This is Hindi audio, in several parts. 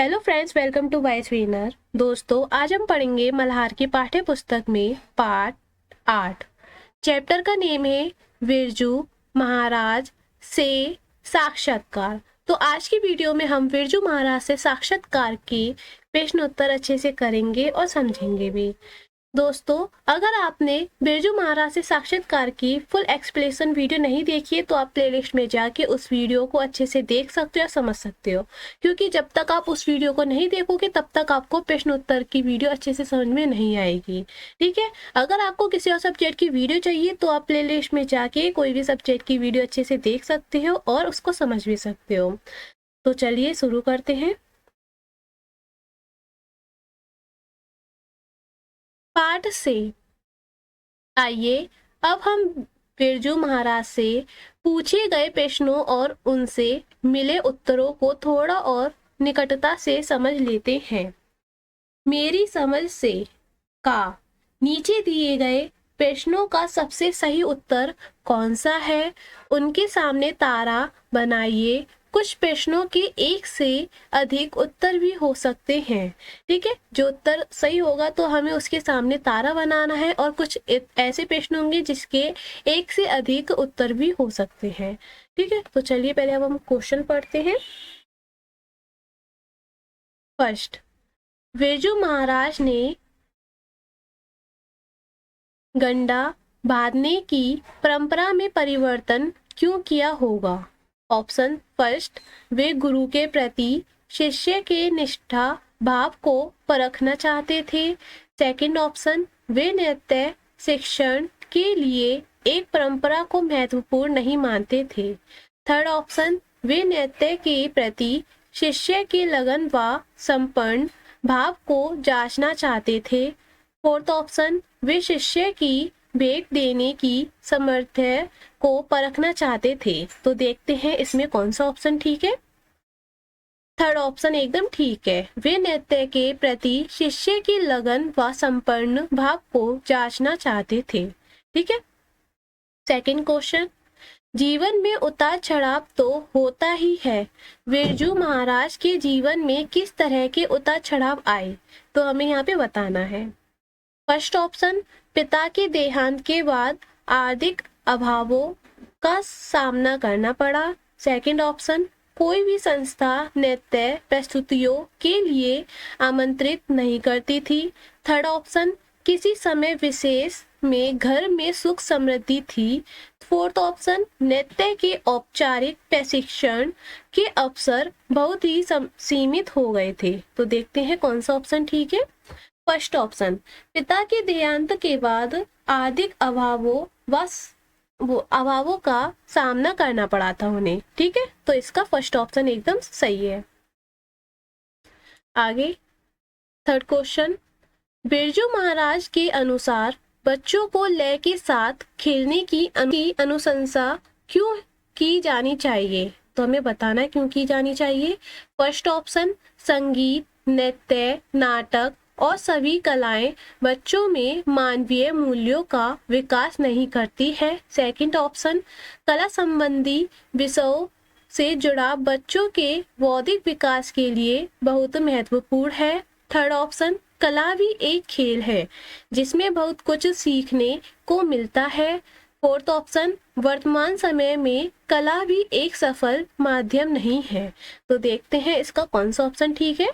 Hello friends, welcome to Wise Winner. दोस्तों, आज हम पढ़ेंगे मल्हार की पाठ्य पुस्तक में पाठ 8। चैप्टर का नेम है बिरजू महाराज से साक्षात्कार। तो आज की वीडियो में हम बिरजू महाराज से साक्षात्कार के प्रश्न उत्तर अच्छे से करेंगे और समझेंगे भी। दोस्तों, अगर आपने बिरजू महाराज से साक्षात्कार की फुल एक्सप्लेनेशन वीडियो नहीं देखी है तो आप प्लेलिस्ट में जाके उस वीडियो को अच्छे से देख सकते हो, समझ सकते हो। क्योंकि जब तक आप उस वीडियो को नहीं देखोगे तब तक आपको प्रश्न उत्तर की वीडियो अच्छे से समझ में नहीं आएगी। ठीक है। अगर आपको किसी और सब्जेक्ट की वीडियो चाहिए तो आप प्लेलिस्ट में जाके कोई भी सब्जेक्ट की वीडियो अच्छे से देख सकते हो और उसको समझ भी सकते हो। तो चलिए शुरू करते हैं। पाठ से आइए अब हम बिरजू महाराज से पूछे गए प्रश्नों और उनसे मिले उत्तरों को थोड़ा और निकटता से समझ लेते हैं। मेरी समझ से का नीचे दिए गए प्रश्नों का सबसे सही उत्तर कौन सा है? उनके सामने तारा बनाइए। कुछ प्रश्नों के एक से अधिक उत्तर भी हो सकते हैं। ठीक है, जो उत्तर सही होगा तो हमें उसके सामने तारा बनाना है, और कुछ ऐसे प्रश्न होंगे जिसके एक से अधिक उत्तर भी हो सकते हैं। ठीक है, तो चलिए पहले अब हम क्वेश्चन पढ़ते हैं। फर्स्ट, बिरजू महाराज ने गंडा बांधने की परंपरा में परिवर्तन क्यों किया होगा? ऑप्शन फर्स्ट, वे गुरु के प्रति शिष्य के निष्ठा भाव को परखना चाहते थे। सेकंड ऑप्शन, वे नृत्य शिक्षण के लिए एक परंपरा को महत्वपूर्ण नहीं मानते थे। थर्ड ऑप्शन, वे नृत्य के प्रति शिष्य के लगन व समर्पण भाव को जांचना चाहते थे। फोर्थ ऑप्शन, वे शिष्य की भेंट देने की सामर्थ्य को परखना चाहते थे। तो देखते हैं इसमें कौन सा ऑप्शन ठीक है। थर्ड ऑप्शन एकदम ठीक है, वे नृत्य के प्रति शिष्य की लगन व संपन्न भाव को जांचना चाहते थे। ठीक है। सेकंड क्वेश्चन, जीवन में उतार चढ़ाव तो होता ही है, बिरजू महाराज के जीवन में किस तरह के उतार चढ़ाव आए? तो हमें यहाँ पे बताना है। फर्स्ट ऑप्शन, पिता के देहांत के बाद आर्थिक अभावों का सामना करना पड़ा। सेकंड ऑप्शन, कोई भी संस्था नृत्य प्रस्तुतियों के लिए आमंत्रित नहीं करती थी। थर्ड ऑप्शन, किसी समय विशेष में घर में सुख समृद्धि थी। फोर्थ ऑप्शन, नृत्य के औपचारिक प्रशिक्षण के अवसर बहुत ही सीमित हो गए थे। तो देखते हैं कौन सा ऑप्शन ठीक है। फर्स्ट ऑप्शन, पिता के देहांत के बाद आर्थिक अभावों का सामना करना पड़ा था उन्हें। ठीक है, तो इसका फर्स्ट ऑप्शन एकदम सही है। आगे थर्ड क्वेश्चन, बिरजू महाराज के अनुसार बच्चों को लय के साथ खेलने की अनुशंसा क्यों की जानी चाहिए? तो हमें बताना है क्यों की जानी चाहिए। फर्स्ट ऑप्शन, संगीत नृत्य नाटक और सभी कलाएं बच्चों में मानवीय मूल्यों का विकास नहीं करती है। सेकंड ऑप्शन, कला संबंधी विषयों से जुड़ा बच्चों के बौद्धिक विकास के लिए बहुत महत्वपूर्ण है। थर्ड ऑप्शन, कला भी एक खेल है जिसमें बहुत कुछ सीखने को मिलता है। फोर्थ ऑप्शन, वर्तमान समय में कला भी एक सफल माध्यम नहीं है। तो देखते हैं इसका कौन सा ऑप्शन ठीक है।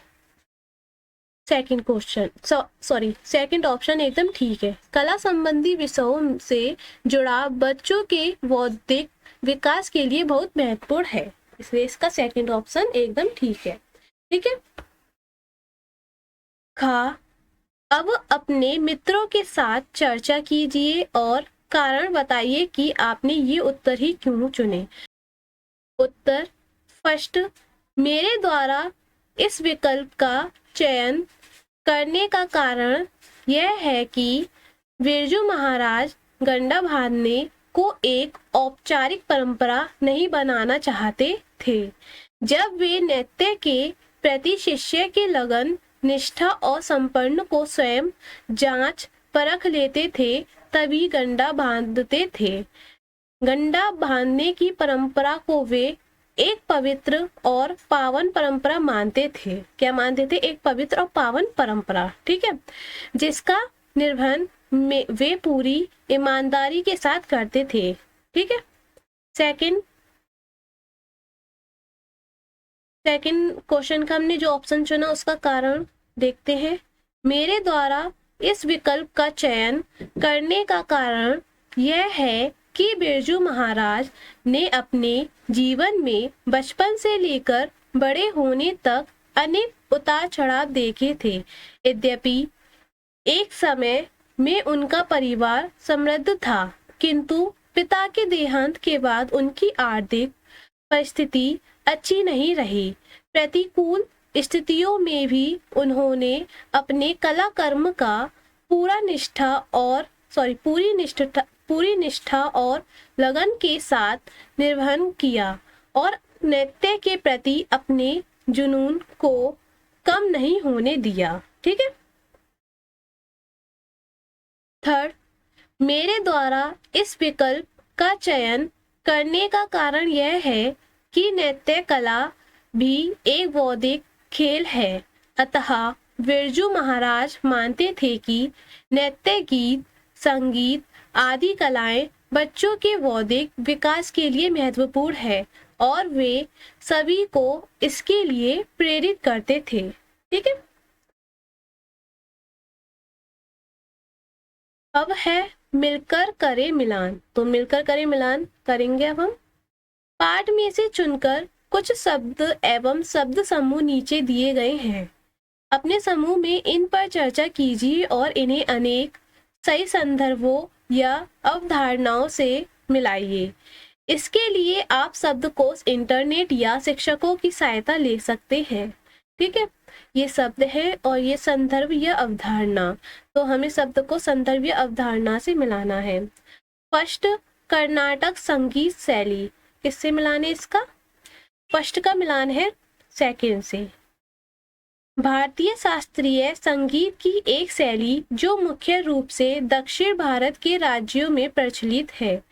सेकंड क्वेश्चन सेकंड ऑप्शन एकदम ठीक है, कला संबंधी विषयों से जुड़ा बच्चों के बौद्धिक विकास के लिए बहुत महत्वपूर्ण है, इसलिए इसका सेकंड ऑप्शन एकदम ठीक है। ठीक है। खा, अब अपने मित्रों के साथ चर्चा कीजिए और कारण बताइए कि आपने ये उत्तर ही क्यों चुने। उत्तर फर्स्ट, मेरे द्वारा इस विकल्प का चयन करने का कारण यह है कि बिरजू महाराज गंडा बांधने को एक औपचारिक परंपरा नहीं बनाना चाहते थे। जब वे नृत्य के प्रति शिष्य के लगन निष्ठा और संपन्न को स्वयं जांच परख लेते थे तभी गंडा बांधते थे। गंडा बांधने की परंपरा को वे एक पवित्र और पावन परंपरा मानते थे। क्या मानते थे? एक पवित्र और पावन परंपरा, ठीक है, जिसका निर्वहन में वे पूरी ईमानदारी के साथ करते थे, ठीक है। सेकंड क्वेश्चन का हमने जो ऑप्शन चुना उसका कारण देखते हैं। मेरे द्वारा इस विकल्प का चयन करने का कारण यह है कि बिरजू महाराज ने अपने जीवन में बचपन से लेकर बड़े होने तक अनेक उतार चढ़ाव देखे थे। यद्यपि एक समय में उनका परिवार समृद्ध था, किंतु पिता के देहांत के बाद उनकी आर्थिक परिस्थिति अच्छी नहीं रही। प्रतिकूल स्थितियों में भी उन्होंने अपने कला कर्म का पूरी निष्ठा और लगन के साथ निर्वहन किया और नृत्य के प्रति अपने जुनून को कम नहीं होने दिया, ठीक है। थर्ड, मेरे द्वारा इस विकल्प का चयन करने का कारण यह है कि नृत्य कला भी एक बौद्धिक खेल है। अतः बिरजू महाराज मानते थे कि नृत्य, गीत, संगीत आदि कलाएं बच्चों के बौद्धिक विकास के लिए महत्वपूर्ण है और वे सभी को इसके लिए प्रेरित करते थे, ठीक है। अब है मिलकर करें मिलान। तो मिलकर करें मिलान करेंगे अब हम। पाठ में से चुनकर कुछ शब्द एवं शब्द समूह नीचे दिए गए हैं। अपने समूह में इन पर चर्चा कीजिए और इन्हें अनेक सही संदर्भों या अवधारणाओं से मिलाइए। इसके लिए आप शब्दकोश, इंटरनेट या शिक्षकों की सहायता ले सकते हैं, ठीक है। ये शब्द है और ये संदर्भ या अवधारणा, तो हमें शब्द को संदर्भ या अवधारणा से मिलाना है। फर्स्ट, कर्नाटक संगीत शैली, किससे मिलाने इसका? फर्स्ट का मिलान है सेकंड से। भारतीय शास्त्रीय संगीत की एक शैली जो मुख्य रूप से दक्षिण भारत के राज्यों में प्रचलित है।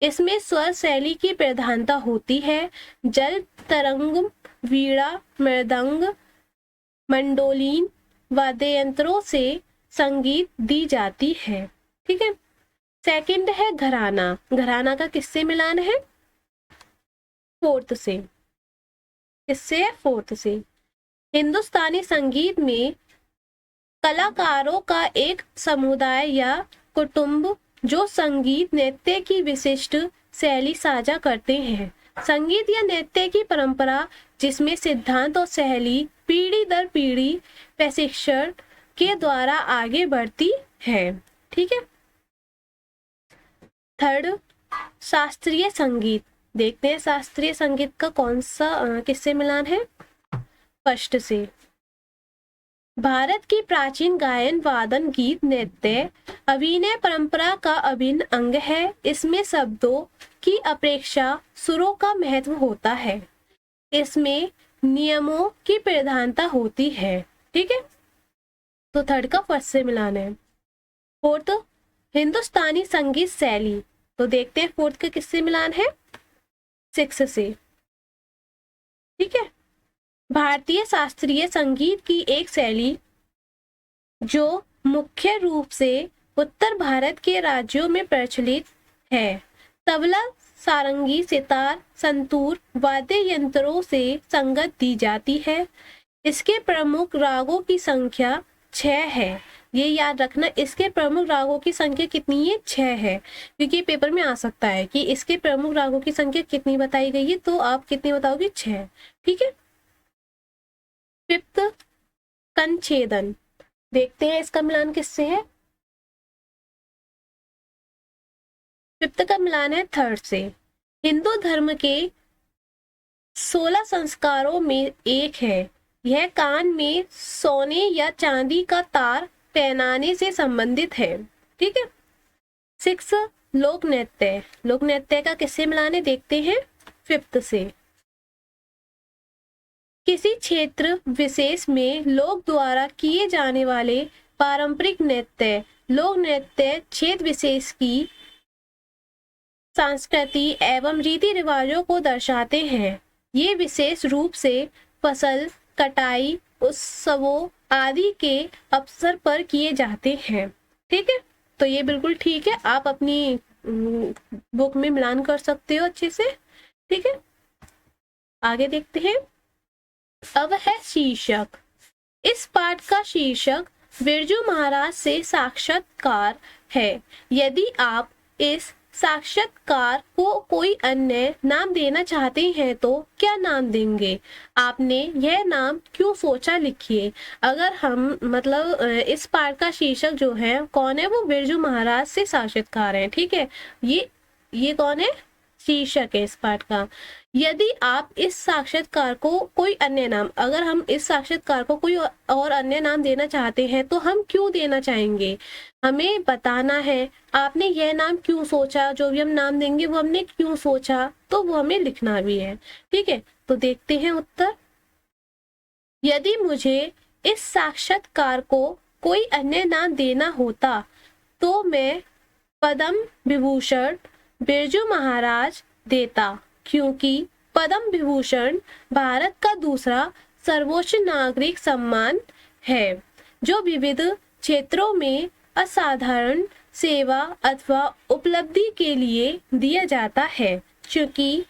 इसमें स्वर शैली की प्रधानता होती है। जल तरंग, वीणा, मृदंग, मंडोलिन वाद्य यंत्रों से संगीत दी जाती है, ठीक है। सेकंड है घराना। घराना का किससे मिलान है? फोर्थ से। किससे है? फोर्थ से। हिंदुस्तानी संगीत में कलाकारों का एक समुदाय या कुटुंब जो संगीत नृत्य की विशिष्ट शैली साझा करते हैं। संगीत या नृत्य की परंपरा जिसमें सिद्धांत और शैली पीढ़ी दर पीढ़ी प्रशिक्षण के द्वारा आगे बढ़ती है, ठीक है। थर्ड, शास्त्रीय संगीत। देखते हैं शास्त्रीय संगीत का कौन सा किससे मिलान है? फर्स्ट से। भारत की प्राचीन गायन, वादन, गीत, नृत्य, अभिनय परंपरा का अभिन्न अंग है। इसमें शब्दों की अपेक्षा सुरों का महत्व होता है। इसमें नियमों की प्रधानता होती है, ठीक है। तो थर्ड का फर्स्ट से मिलान है। फोर्थ, हिंदुस्तानी संगीत शैली। तो देखते हैं फोर्थ का किससे मिलान है? सिक्स से, ठीक है। भारतीय शास्त्रीय संगीत की एक शैली जो मुख्य रूप से उत्तर भारत के राज्यों में प्रचलित है। तबला, सारंगी, सितार, संतूर वाद्य यंत्रों से संगत दी जाती है। इसके प्रमुख रागों की संख्या 6 है। ये याद रखना, इसके प्रमुख रागों की संख्या कितनी है? 6 है, क्योंकि पेपर में आ सकता है कि इसके प्रमुख रागों की संख्या कितनी बताई गई है, तो आप कितनी बताओगे? 6, ठीक है। फिफ्थ, कंछेदन। देखते हैं इसका मिलान किससे है? फिफ्थ का मिलान है थर्ड से। हिंदू धर्म के 16 संस्कारों में एक है। यह कान में सोने या चांदी का तार पहनाने से संबंधित है, ठीक है। 6, लोक नृत्य। लोक नृत्य का किससे मिलान है? देखते हैं फिफ्थ से। किसी क्षेत्र विशेष में लोक द्वारा किए जाने वाले पारंपरिक नृत्य। लोक नृत्य क्षेत्र विशेष की संस्कृति एवं रीति रिवाजों को दर्शाते हैं। ये विशेष रूप से फसल कटाई उत्सवों आदि के अवसर पर किए जाते हैं। ठीक है, तो ये बिल्कुल ठीक है, आप अपनी बुक में मिलान कर सकते हो अच्छे से। ठीक है, आगे देखते हैं। अब है शीर्षक। इस पाठ का शीर्षक बिरजू महाराज से साक्षात्कार है। यदि आप इस साक्षात्कार को कोई अन्य नाम देना चाहते हैं तो क्या नाम देंगे? आपने यह नाम क्यों सोचा, लिखिए। अगर हम मतलब इस पाठ का शीर्षक जो है कौन है, वो बिरजू महाराज से साक्षात्कार है। ठीक है, ये कौन है, शीर्षक है इस पाठ का। यदि आप इस साक्षात्कार को कोई अन्य नाम, अगर हम इस साक्षात्कार को कोई और अन्य नाम देना चाहते हैं तो हम क्यों देना चाहेंगे, हमें बताना है। आपने यह नाम क्यों सोचा, जो भी हम नाम देंगे वो हमने क्यों सोचा, तो वो हमें लिखना भी है। ठीक है, तो देखते हैं उत्तर। यदि मुझे इस साक्षात्कार को कोई अन्य नाम देना होता तो मैं पद्म विभूषण बिरजू महाराज देता, क्योंकि पद्म विभूषण भारत का दूसरा सर्वोच्च नागरिक सम्मान है जो विविध क्षेत्रों में असाधारण सेवा अथवा उपलब्धि के लिए दिया जाता है। क्योंकि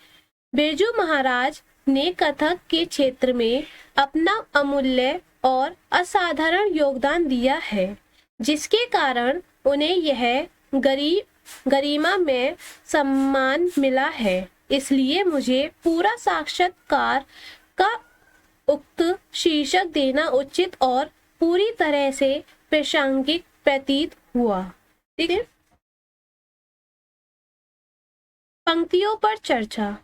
बिरजू महाराज ने कथक के क्षेत्र में अपना अमूल्य और असाधारण योगदान दिया है, जिसके कारण उन्हें यह गरिमा में सम्मान मिला है। इसलिए मुझे पूरा साक्षात्कार का उक्त शीर्षक देना उचित और पूरी तरह से प्रासंगिक प्रतीत हुआ। ठीक है, पंक्तियों पर चर्चा।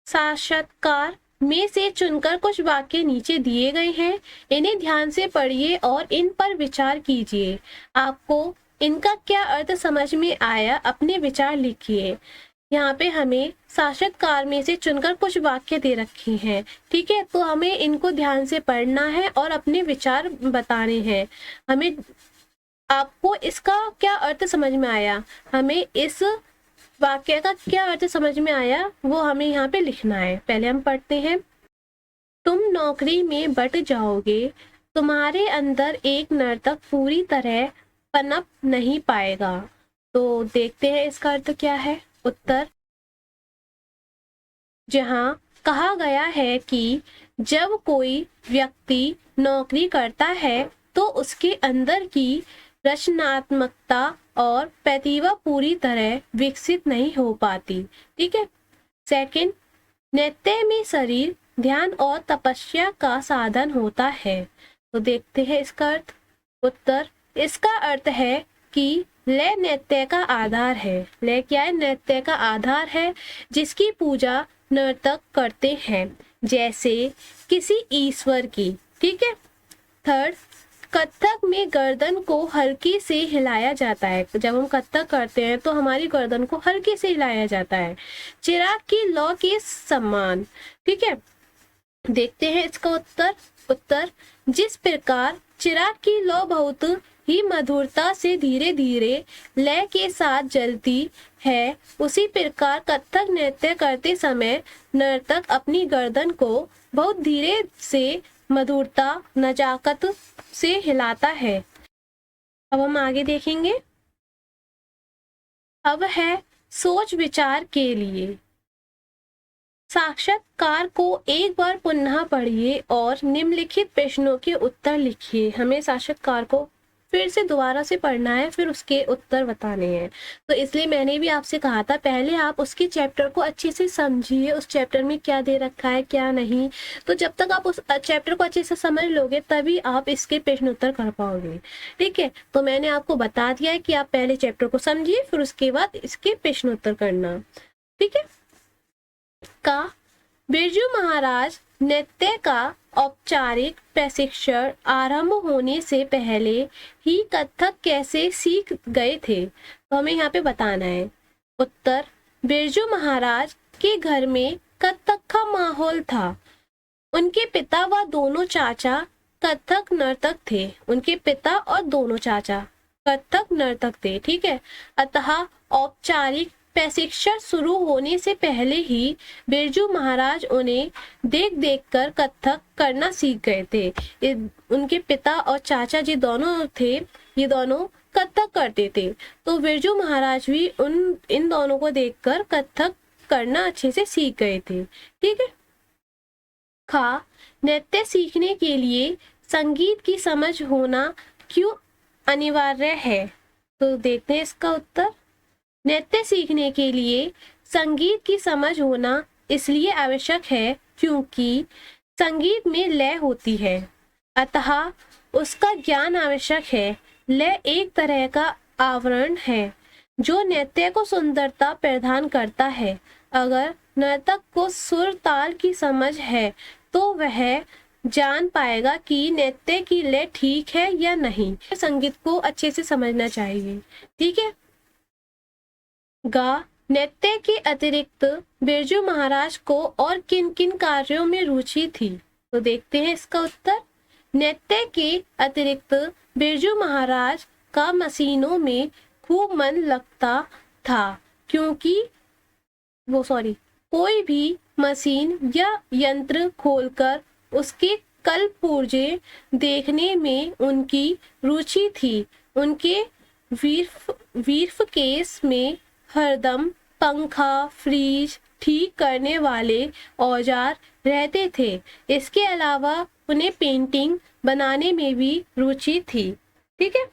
साक्षात्कार में से चुनकर कुछ वाक्य नीचे दिए गए हैं, इन्हें ध्यान से पढ़िए और इन पर विचार कीजिए। आपको इनका क्या अर्थ समझ में आया, अपने विचार लिखिए। यहाँ पे हमें साक्षात्कार में से चुनकर कुछ वाक्य दे रखे हैं। ठीक है, तो हमें इनको ध्यान से पढ़ना है और अपने विचार बताने हैं। हमें, आपको इसका क्या अर्थ समझ में आया, हमें इस वाक्य का क्या अर्थ समझ में आया, वो हमें यहाँ पे लिखना है। पहले हम पढ़ते हैं। तुम नौकरी में बट जाओगे, तुम्हारे अंदर एक नर्तक पूरी तरह पनप नहीं पाएगा। तो देखते हैं इसका अर्थ क्या है। उत्तर, जहाँ कहा गया है कि जब कोई व्यक्ति नौकरी करता है तो उसके अंदर की रचनात्मकता और प्रतिभा पूरी तरह विकसित नहीं हो पाती। ठीक है। सेकंड, नृत्य में शरीर, ध्यान और तपस्या का साधन होता है। तो देखते हैं इसका अर्थ। उत्तर, इसका अर्थ है कि लय नृत्य का आधार है। लय क्या है? नृत्य का आधार है, जिसकी पूजा नर्तक करते हैं जैसे किसी ईश्वर की। ठीक है। थर्ड, कथक में गर्दन को हल्की से हिलाया जाता है। जब हम कथक करते हैं तो हमारी गर्दन को हल्के से हिलाया जाता है, चिराग की लौ के समान। ठीक है। देखते हैं इसका उत्तर। उत्तर, जिस प्रकार चिराग की लौ बहुत ही मधुरता से धीरे धीरे लय के साथ जलती है, उसी प्रकार कथक नृत्य करते समय नर्तक अपनी गर्दन को बहुत धीरे से मधुरता, नजाकत से हिलाता है। अब हम आगे देखेंगे। अब है सोच विचार के लिए। साक्षात्कार को एक बार पुनः पढ़िए और निम्नलिखित प्रश्नों के उत्तर लिखिए। हमें साक्षात्कार को फिर से दोबारा से पढ़ना है, फिर उसके उत्तर बताने हैं। तो इसलिए मैंने भी आपसे कहा था पहले आप उसके चैप्टर को अच्छे से समझिए, उस चैप्टर में क्या दे रखा है क्या नहीं। तो जब तक आप उस चैप्टर को अच्छे से समझ लोगे तभी आप इसके प्रश्न उत्तर कर पाओगे। ठीक है। तो मैंने आपको बता दिया है कि आप पहले चैप्टर को समझिए, फिर उसके बाद इसके प्रश्न उत्तर करना। ठीक है। का बिरजू महाराज नृत्य का औपचारिक प्रशिक्षण आरंभ होने से पहले ही कथक कैसे सीख गए थे? तो हमें यहाँ पे बताना है। उत्तर, बिरजू महाराज के घर में कथक का माहौल था। उनके पिता व दोनों चाचा कथक नर्तक थे। उनके पिता और दोनों चाचा कथक नर्तक थे। ठीक है। अतः औपचारिक प्रशिक्षण शुरू होने से पहले ही बिरजू महाराज उन्हें देख देख कर कथक करना सीख गए थे। उनके पिता और चाचा जी दोनों थे, ये दोनों कथक करते थे, तो बिरजू महाराज भी इन दोनों को देखकर कथक करना अच्छे से सीख गए थे। ठीक है। खा, नृत्य सीखने के लिए संगीत की समझ होना क्यों अनिवार्य है? तो देखते हैं इसका उत्तर। नृत्य सीखने के लिए संगीत की समझ होना इसलिए आवश्यक है क्योंकि संगीत में लय होती है, अतः उसका ज्ञान आवश्यक है। लय एक तरह का आवरण है जो नृत्य को सुंदरता प्रदान करता है। अगर नर्तक को सुर ताल की समझ है तो वह जान पाएगा कि नृत्य की लय ठीक है या नहीं। संगीत को अच्छे से समझना चाहिए। ठीक है। गा, नृत्य के अतिरिक्त बिरजू महाराज को और किन किन कार्यों में रुचि थी? तो देखते हैं इसका उत्तर। नृत्य के अतिरिक्त बिरजू महाराज का मशीनों में खूब मन लगता था क्योंकि कोई भी मशीन या यंत्र खोलकर उसके कल पुर्जे देखने में उनकी रुचि थी। उनके वीर्फ केस में हरदम पंखा, फ्रीज ठीक करने वाले औजार रहते थे। इसके अलावा उन्हें पेंटिंग बनाने में भी रुचि थी। ठीक है।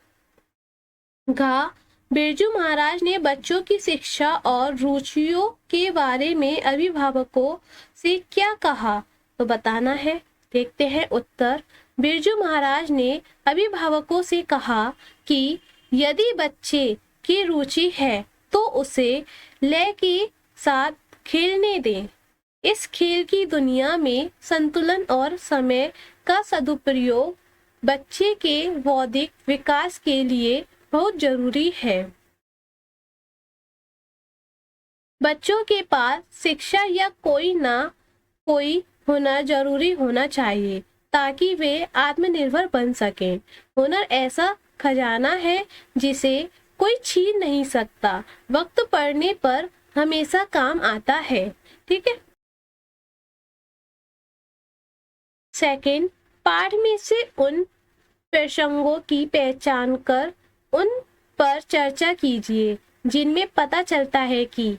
घा, बिरजू महाराज ने बच्चों की शिक्षा और रुचियों के बारे में अभिभावकों से क्या कहा? तो बताना है। देखते हैं उत्तर। बिरजू महाराज ने अभिभावकों से कहा कि यदि बच्चे की रुचि है तो उसे लय के साथ खेलने दें। इस खेल की दुनिया में संतुलन और समय का सदुपयोग बच्चे के बौद्धिक विकास के लिए बहुत जरूरी है। बच्चों के पास शिक्षा या कोई ना कोई हुनर जरूरी होना चाहिए ताकि वे आत्मनिर्भर बन सकें। हुनर ऐसा खजाना है जिसे कोई छीन नहीं सकता। वक्त पड़ने पर हमेशा काम आता है। ठीक है। सेकंड, पाठ में से उन प्रसंगों की पहचान कर उन पर चर्चा कीजिए जिनमें पता चलता है कि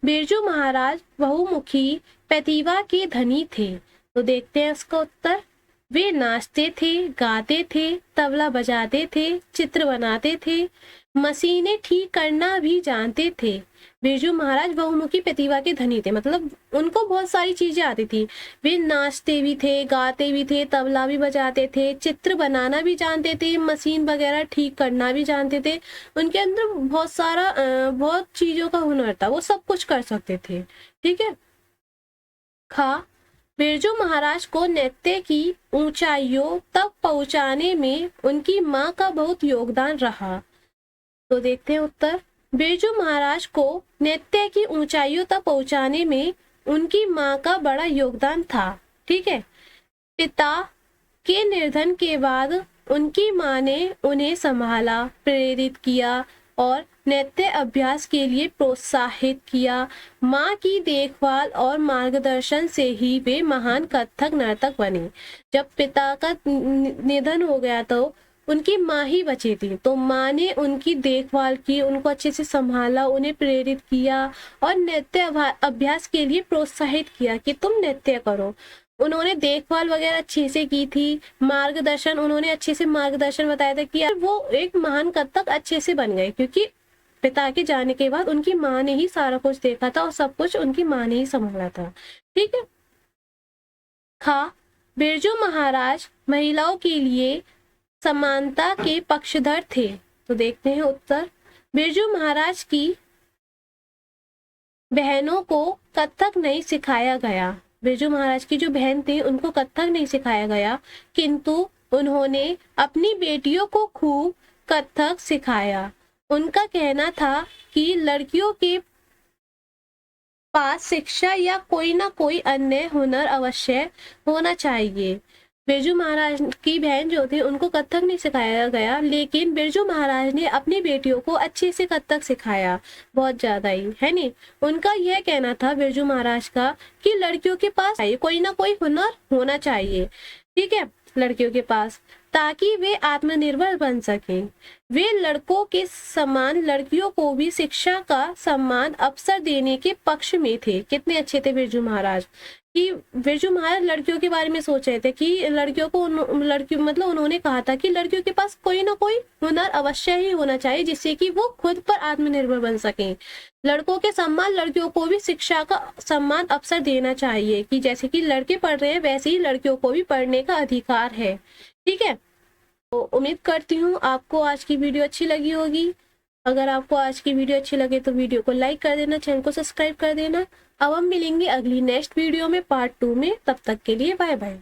बिरजू महाराज बहुमुखी प्रतिभा के धनी थे। तो देखते हैं उसका उत्तर। वे नाचते थे, गाते थे, तबला बजाते थे, चित्र बनाते थे, मशीनें ठीक करना भी जानते थे। बिरजू महाराज बहुमुखी प्रतिभा के धनी थे, मतलब उनको बहुत सारी चीजें आती थी। वे नाचते भी थे, गाते भी थे, तबला भी बजाते थे, चित्र बनाना भी जानते थे, मशीन वगैरह ठीक करना भी जानते थे। उनके अंदर बहुत चीजों का हुनर था, वो सब कुछ कर सकते थे। ठीक है। बिरजू महाराज को नृत्य की ऊंचाइयों तक पहुंचाने में उनकी मां का बहुत योगदान रहा। तो देखते हैं उत्तर। बिरजू महाराज को नृत्य की ऊंचाइयों तक पहुंचाने में उनकी मां का बड़ा योगदान था। ठीक है। पिता के निधन के बाद उनकी मां ने उन्हें संभाला, प्रेरित किया और नृत्य अभ्यास के लिए प्रोत्साहित किया। माँ की देखभाल और मार्गदर्शन से ही वे महान कथक नर्तक बने। जब पिता का निधन हो गया तो उनकी माँ ही बची थी, तो माँ ने उनकी देखभाल की, उनको अच्छे से संभाला, उन्हें प्रेरित किया और नृत्य अभ्यास के लिए प्रोत्साहित किया कि तुम नृत्य करो। उन्होंने देखभाल वगैरह अच्छे से की थी, मार्गदर्शन, उन्होंने अच्छे से मार्गदर्शन बताया था कि वो एक महान कथक अच्छे से बन गए, क्योंकि पिता के जाने के बाद उनकी माँ ने ही सारा कुछ देखा था और सब कुछ उनकी माँ ने ही संभाला था। ठीक है। बिरजू महाराज महिलाओं के लिए समानता के पक्षधर थे। तो देखते हैं उत्तर। बिरजू महाराज की बहनों को कथक नहीं सिखाया गया। बिरजू महाराज की जो बहन थी उनको कथक नहीं सिखाया गया, किंतु उन्होंने अपनी बेटियों को खूब कथक सिखाया। उनका कहना था कि लड़कियों के पास शिक्षा या कोई ना कोई अन्य हुनर अवश्य होना चाहिए। बिरजू महाराज की बहन जो थी उनको कथक नहीं सिखाया गया, लेकिन बिरजू महाराज ने अपनी बेटियों को अच्छे से कथक सिखाया, बहुत ज्यादा ही, है नहीं। उनका यह कहना था बिरजू महाराज का कि लड़कियों के पास कोई ना कोई हुनर होना चाहिए, ठीक है, लड़कियों के पास, ताकि वे आत्मनिर्भर बन सकें। वे लड़कों के समान लड़कियों को भी शिक्षा का समान अवसर देने के पक्ष में थे। कितने अच्छे थे बिरजू महाराज, कि बिरजू महाराज लड़कियों के बारे में सोच रहे थे कि लड़कियों को लड़कियों मतलब उन्होंने कहा था कि लड़कियों के पास कोई ना कोई हुनर अवश्य ही होना चाहिए जिससे कि वो खुद पर आत्मनिर्भर बन सकें। लड़कों के समान लड़कियों को भी शिक्षा का समान अवसर देना चाहिए, कि जैसे कि लड़के पढ़ रहे हैं वैसे ही लड़कियों को भी पढ़ने का अधिकार है, ठीक है। तो उम्मीद करती हूँ आपको आज की वीडियो अच्छी लगी होगी। अगर आपको आज की वीडियो अच्छी लगे तो वीडियो को लाइक कर देना, चैनल को सब्सक्राइब कर देना। अब हम मिलेंगे अगली नेक्स्ट वीडियो में पार्ट 2 में, तब तक के लिए बाय बाय।